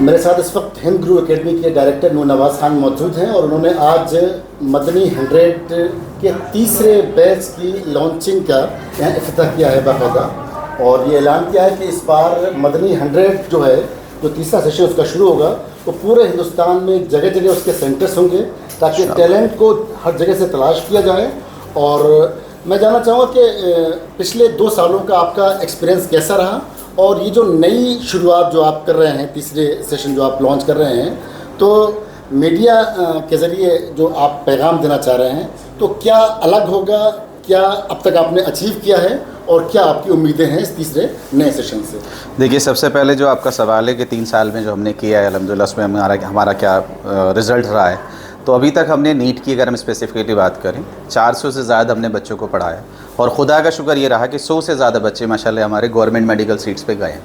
मेरे साथ इस वक्त हिंद गुरु एकेडमी के डायरेक्टर नूर नवाज़ खान मौजूद हैं और उन्होंने आज मदनी 100 के तीसरे बैच की लॉन्चिंग का यहाँ इफ्तिताह किया है बाकायदा। और ये ऐलान किया है कि इस बार मदनी 100 जो है, जो तीसरा सेशन उसका शुरू होगा, तो पूरे हिंदुस्तान में जगह जगह उसके सेंटर्स होंगे ताकि टैलेंट को हर जगह से तलाश किया जाए। और मैं जानना चाहूँगा कि पिछले 2 सालों का आपका एक्सपीरियंस कैसा रहा, और ये जो नई शुरुआत जो आप कर रहे हैं, तीसरे सेशन जो आप लॉन्च कर रहे हैं, तो मीडिया के ज़रिए जो आप पैगाम देना चाह रहे हैं, तो क्या अलग होगा, क्या अब तक आपने अचीव किया है और क्या आपकी उम्मीदें हैं इस तीसरे नए सेशन से? देखिए, सबसे पहले जो आपका सवाल है कि 3 साल में जो हमने किया है अल्हम्दुलिल्लाह उसमें हमारा क्या रिज़ल्ट रहा है। तो अभी तक हमने नीट की अगर हम स्पेसिफिकली बात करें, 400 से ज़्यादा हमने बच्चों को पढ़ाया और खुदा का शुक्र ये रहा कि 100 से ज़्यादा बच्चे माशाल्लाह हमारे गवर्नमेंट मेडिकल सीट्स पे गए।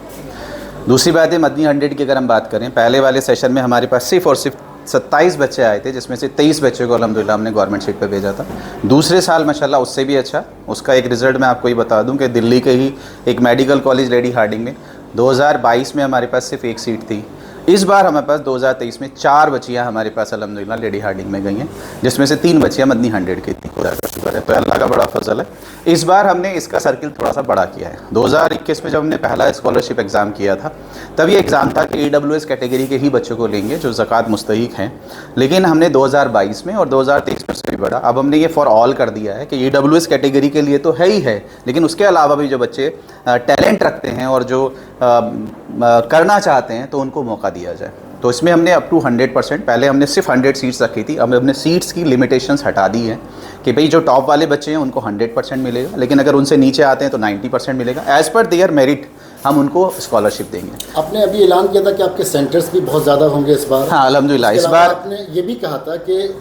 दूसरी बात है, मदनी 100 की अगर हम बात करें, पहले वाले सेशन में हमारे पास सिर्फ और सिर्फ 27 बच्चे आए थे, जिसमें से 23 बच्चों को अल्हम्दुलिल्लाह हमने गवर्नमेंट सीट पे भेजा था। दूसरे साल माशाल्लाह उससे भी अच्छा, उसका एक रिज़ल्ट मैं आपको ये बता दूं कि दिल्ली के ही एक मेडिकल कॉलेज लेडी हार्डिंग में 2022 में हमारे पास सिर्फ 1 सीट थी। इस बार हमारे पास 2023 में 4 बच्चियाँ हमारे पास अल्हम्दुलिल्लाह लेडी हार्डिंग में गई हैं, जिसमें से 3 बच्चियाँ मदनी 100 की थी। खुदा का शुक्र है, तो अल्लाह का बड़ा फजल है। इस बार हमने इसका सर्किल थोड़ा सा बड़ा किया है। 2021 में जब हमने पहला स्कॉलरशिप एग्ज़ाम किया था, तब ये एग्ज़ाम था कि AWS कैटेगरी के ही बच्चों को लेंगे जो ज़कात मुस्तहिक हैं, लेकिन हमने 2022 में और 2023 में से भी बड़ा, अब हमने ये फॉर ऑल कर दिया है कि AWS कैटेगरी के लिए तो है ही है, लेकिन उसके अलावा भी जो बच्चे टैलेंट रखते हैं और जो करना चाहते हैं तो उनको मौका दिया जाए। तो इसमें हमने अप टू 100%, पहले हमने सिर्फ 100 सीट्स रखी थी, अब हमने सीट्स की लिमिटेशंस हटा दी हैं कि भाई जो टॉप वाले बच्चे हैं उनको 100% मिलेगा, लेकिन अगर उनसे नीचे आते हैं तो 90% मिलेगा। एज़ पर देयर मेरिट हम उनको स्कॉलरशिप देंगे। आपने अभी ऐलान किया था कि आपके सेंटर्स भी बहुत ज़्यादा होंगे इस बार। हाँ, अल्हम्दुलिल्लाह। इस बार आपने ये भी कहा था कि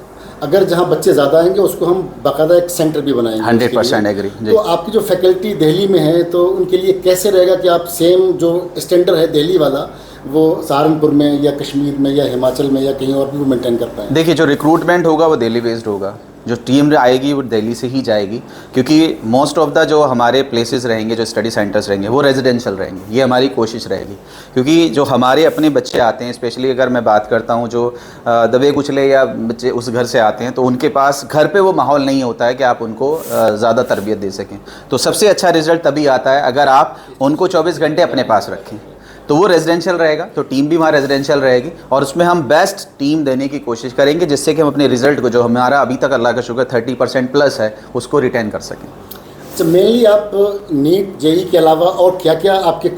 अगर जहाँ बच्चे ज़्यादा आएंगे उसको हम बाकायदा एक सेंटर भी बनाएंगे। 100% एग्री। तो आपकी जो फैकल्टी दिल्ली में है, तो उनके लिए कैसे रहेगा कि आप सेम जो स्टैंडर्ड है दिल्ली वाला, वो सहारनपुर में या कश्मीर में या हिमाचल में या कहीं और भी वो मेंटेन कर पाएँ? देखिए, जो रिक्रूटमेंट होगा वो दिल्ली बेस्ड होगा, जो टीम आएगी वो दिल्ली से ही जाएगी, क्योंकि मोस्ट ऑफ द जो हमारे प्लेसेस रहेंगे, जो स्टडी सेंटर्स रहेंगे, वो रेजिडेंशियल रहेंगे। ये हमारी कोशिश रहेगी, क्योंकि जो हमारे अपने बच्चे आते हैं, स्पेशली अगर मैं बात करता हूँ जो दबे कुचले या बच्चे उस घर से आते हैं, तो उनके पास घर पे वो माहौल नहीं होता है कि आप उनको ज़्यादा तरबियत दे सकें। तो सबसे अच्छा रिज़ल्ट तभी आता है अगर आप उनको 24 घंटे अपने पास रखें, तो वो रेजिडेंशियल रहेगा, तो टीम भी वहाँ रेजिडेंशियल रहेगी और उसमें हम बेस्ट टीम देने की कोशिश करेंगे, जिससे कि हम अपने रिज़ल्ट को, जो हमारा अभी तक अल्लाह का शुक्र 30% प्लस है, उसको रिटेन कर सकें। अच्छा, मेनली आप नीट जेई के अलावा और क्या क्या आपके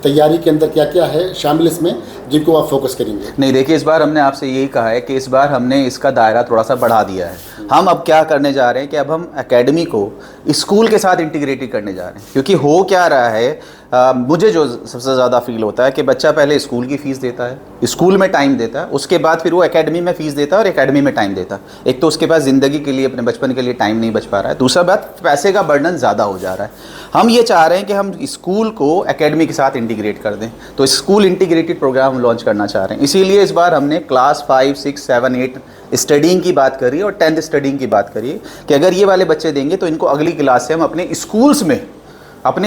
तैयारी के अंदर क्या क्या है शामिल इसमें जिनको आप फोकस करेंगे? नहीं, देखिए, इस बार हमने आपसे यही कहा है कि इस बार हमने इसका दायरा थोड़ा सा बढ़ा दिया है। हम अब क्या करने जा रहे हैं कि अब हम एकेडमी को स्कूल के साथ इंटीग्रेटेड करने जा रहे हैं, क्योंकि हो क्या रहा है, मुझे जो सबसे ज़्यादा फील होता है कि बच्चा पहले स्कूल की फ़ीस देता है, स्कूल में टाइम देता है, उसके बाद फिर वो एकेडमी में फ़ीस देता है और एकेडमी में टाइम देता है। एक तो उसके पास ज़िंदगी के लिए, अपने बचपन के लिए टाइम नहीं बच पा रहा है, दूसरा बात पैसे का बर्डन ज़्यादा हो जा रहा है। हम ये चाह रहे हैं कि हम स्कूल को एकेडमी के साथ इंटीग्रेट कर दें, तो स्कूल इंटीग्रेटेड प्रोग्राम लॉन्च करना चाह रहे हैं। इसीलिए इस बार हमने क्लास 5, 6, 7, 8 स्टडिंग की बात करी और 10th स्टडिंग की बात करी कि अगर ये वाले बच्चे देंगे तो इनको अगली क्लास से हम अपने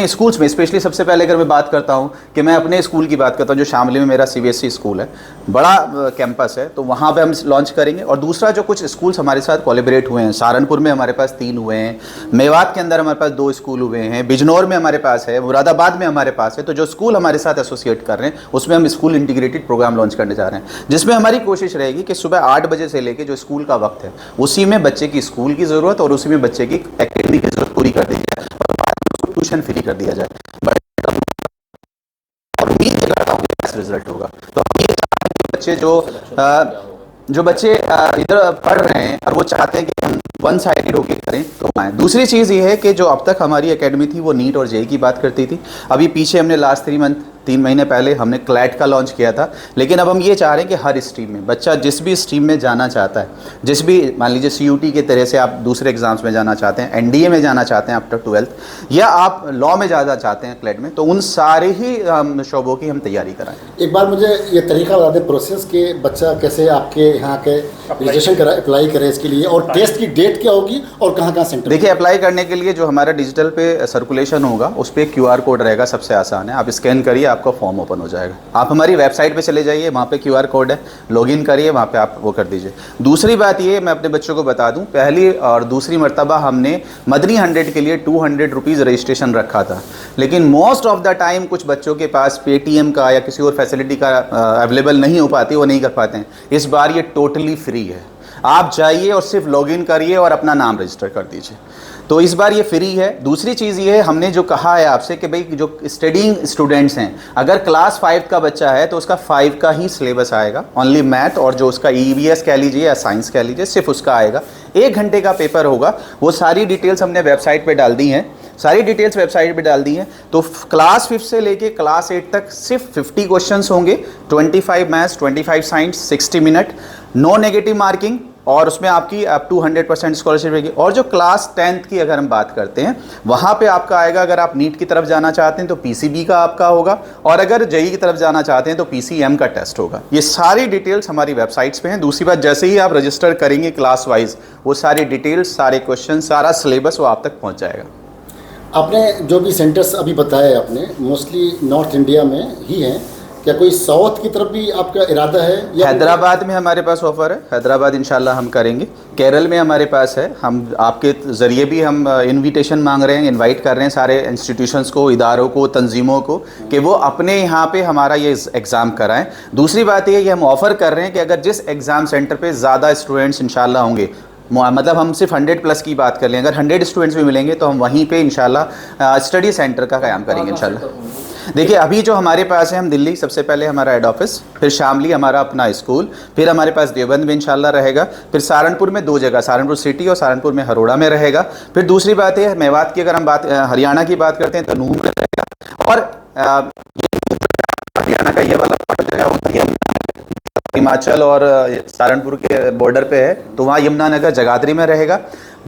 स्कूल्स में स्पेशली, सबसे पहले अगर मैं बात करता हूँ कि मैं अपने स्कूल की बात करता हूँ, जो शामली में मेरा CBSE स्कूल है, बड़ा कैंपस है, तो वहाँ पे हम लॉन्च करेंगे। और दूसरा, जो कुछ स्कूल्स हमारे साथ कोलैबोरेट हुए हैं, सहारनपुर में हमारे पास 3 हुए हैं, मेवात के अंदर हमारे पास 2 स्कूल हुए हैं, बिजनौर में हमारे पास है, मुरादाबाद में हमारे पास है, तो जो स्कूल हमारे साथ एसोसिएट कर रहे हैं उसमें हम स्कूल इंटीग्रेटेड प्रोग्राम लॉन्च करने जा रहे हैं, जिसमें हमारी कोशिश रहेगी कि सुबह 8 बजे से लेकर जो स्कूल का वक्त है, उसी में बच्चे की स्कूल की ज़रूरत और उसी में बच्चे की एकेडमी की ज़रूरत पूरी कर दी जाए और बाद में उसको ट्यूशन फ्री कर दिया जाए। और उम्मीद करता हूँ कि रिजल्ट होगा। तो हम ये चाहते हैं कि बच्चे जो बच्चे इधर पढ़ रहे हैं और वो चाहते हैं कि हम वन साइडेड होकर करें, तो आए। दूसरी चीज़ ये है कि जो अब तक हमारी एकेडमी थी वो नीट और जेई की बात करती थी। अभी पीछे हमने लास्ट 3 महीने पहले हमने क्लैट का लॉन्च किया था, लेकिन अब हम ये चाह रहे हैं कि हर स्ट्रीम में बच्चा जिस भी स्ट्रीम में जाना चाहता है, जिस भी, मान लीजिए CUT के तरह से आप दूसरे एग्जाम्स में जाना चाहते हैं, NDA में जाना चाहते हैं आफ्टर 12th, या आप लॉ में जाना चाहते हैं क्लैट में, तो उन सारे ही शोबों की हम तैयारी कराएं। एक बार मुझे ये तरीका बता दें प्रोसेस के, बच्चा कैसे आपके यहाँ के रजिस्ट्रेशन करा, अप्लाई करे इसके लिए, और टेस्ट की डेट क्या होगी और कहाँ सेंटर? देखिए, अप्लाई करने के लिए जो हमारा डिजिटल पे सर्कुलेशन होगा उस पर QR कोड रहेगा, सबसे आसान है, आप स्कैन करिए, आपका फॉर्म ओपन हो जाएगा। आप हमारी वेबसाइट पे चले जाइए, वहाँ पे QR कोड है, लॉगिन करिए, वहाँ पे आप वो कर दीजिए। दूसरी बात ये मैं अपने बच्चों को बता दूँ, पहली और दूसरी मरतबा हमने मदनी 100 के लिए 200 रुपीज़ रजिस्ट्रेशन रखा था, लेकिन मोस्ट ऑफ द टाइम कुछ बच्चों के पास पेटीएम का या किसी और फैसिलिटी का अवेलेबल नहीं हो पाती, वो नहीं कर पाते हैं। इस बार ये टोटली फ्री है, आप जाइए और सिर्फ लॉगिन करिए और अपना नाम रजिस्टर कर दीजिए। तो इस बार ये फ्री है। दूसरी चीज़ ये है, हमने जो कहा है आपसे कि भाई जो स्टडीइंग स्टूडेंट्स हैं, अगर क्लास 5 का बच्चा है तो उसका 5 का ही सिलेबस आएगा, ओनली मैथ, और जो उसका EVS कह लीजिए या साइंस कह लीजिए, सिर्फ उसका आएगा। 1 घंटे का पेपर होगा। वो सारी डिटेल्स हमने वेबसाइट पे डाल दी हैं, सारी डिटेल्स वेबसाइट पे डाल दी हैं। तो क्लास 5 से लेके क्लास 8 तक सिर्फ 50 क्वेश्चंस होंगे, 25 maths, 25 science, 60 minute, no negative marking, और उसमें आपकी अप टू 100% स्कॉलरशिप रहेगी। और जो क्लास 10th की अगर हम बात करते हैं, वहाँ पे आपका आएगा, अगर आप नीट की तरफ जाना चाहते हैं तो PCB का आपका होगा, और अगर JEE की तरफ जाना चाहते हैं तो PCM का टेस्ट होगा। ये सारी डिटेल्स हमारी वेबसाइट्स पे हैं। दूसरी बात, जैसे ही आप रजिस्टर करेंगे क्लास वाइज, वो सारी डिटेल्स, सारे क्वेश्चन, सारा सिलेबस वो आप तक पहुँच जाएगा। आपने जो भी सेंटर्स अभी बताए, आपने मोस्टली नॉर्थ इंडिया में ही हैं, क्या कोई साउथ की तरफ भी आपका इरादा है? या हैदराबाद में हमारे पास ऑफ़र है, हैदराबाद इंशाल्लाह हम करेंगे। केरल में हमारे पास है, हम आपके ज़रिए भी हम इनविटेशन मांग रहे हैं, इनवाइट कर रहे हैं सारे इंस्टीट्यूशंस को, इदारों को, तंजीमों को, कि वो अपने यहाँ पे हमारा ये एग्ज़ाम कराएं। दूसरी बात ये कि हम ऑफ़र कर रहे हैं कि अगर जिस एग्ज़ाम सेंटर पे ज़्यादा स्टूडेंट्स इंशाल्लाह होंगे, मतलब हम सिर्फ 100+ की बात कर लें, अगर 100 स्टूडेंट्स भी मिलेंगे तो हम वहीं पे इंशाल्लाह स्टडी सेंटर का क़याम करेंगे इंशाल्लाह। देखिए, अभी जो हमारे पास है, हम दिल्ली सबसे पहले हमारा हेड ऑफिस, फिर शामली हमारा अपना स्कूल, फिर हमारे पास देवबंद में इंशाल्लाह रहेगा, फिर सहारनपुर में 2 जगह, सहारनपुर सिटी और सहारनपुर में हरोड़ा में रहेगा। फिर दूसरी बात है, मेवात की अगर हम बात हरियाणा की बात करते हैं तो नूह में रहेगा, और हरियाणा का ये वाला पार्ट जो है हिमाचल और सहारनपुर के बॉर्डर पे है, तो वहाँ यमुनानगर जगाधरी में रहेगा।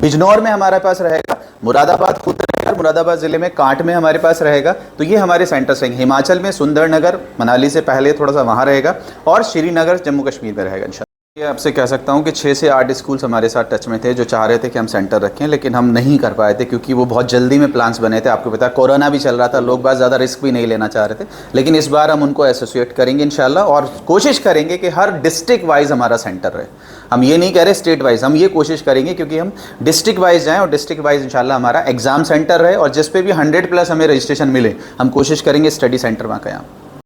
बिजनौर में हमारे पास रहेगा, मुरादाबाद खुद रहेगा, मुरादाबाद ज़िले में कांट में हमारे पास रहेगा। तो ये हमारे सेंटर्स रहेंगे। हिमाचल में सुंदरनगर, मनाली से पहले थोड़ा सा वहाँ रहेगा, और श्रीनगर जम्मू कश्मीर में रहेगा इंशाल्लाह। ये आपसे कह सकता हूँ कि 6 से 8 स्कूल्स हमारे साथ टच में थे जो चाह रहे थे कि हम सेंटर रखें, लेकिन हम नहीं कर पाए थे क्योंकि वो बहुत जल्दी में प्लान्स बने थे। आपको पता है कोरोना भी चल रहा था, लोग बहुत ज़्यादा रिस्क भी नहीं लेना चाह रहे थे, लेकिन इस बार हम उनको एसोसिएट करेंगे इंशाल्लाह, और कोशिश करेंगे कि हर डिस्ट्रिक्ट वाइज हमारा सेंटर रहे। हम ये नहीं कह रहे स्टेट वाइज, हम ये कोशिश करेंगे क्योंकि हम डिस्ट्रिक्ट वाइज जाएँ और डिस्ट्रिक्ट वाइज इंशाल्लाह हमारा एग्जाम सेंटर रहे, और जिस पे भी 100+ हमें रजिस्ट्रेशन मिले, हम कोशिश करेंगे स्टडी सेंटर वहाँ क़याम।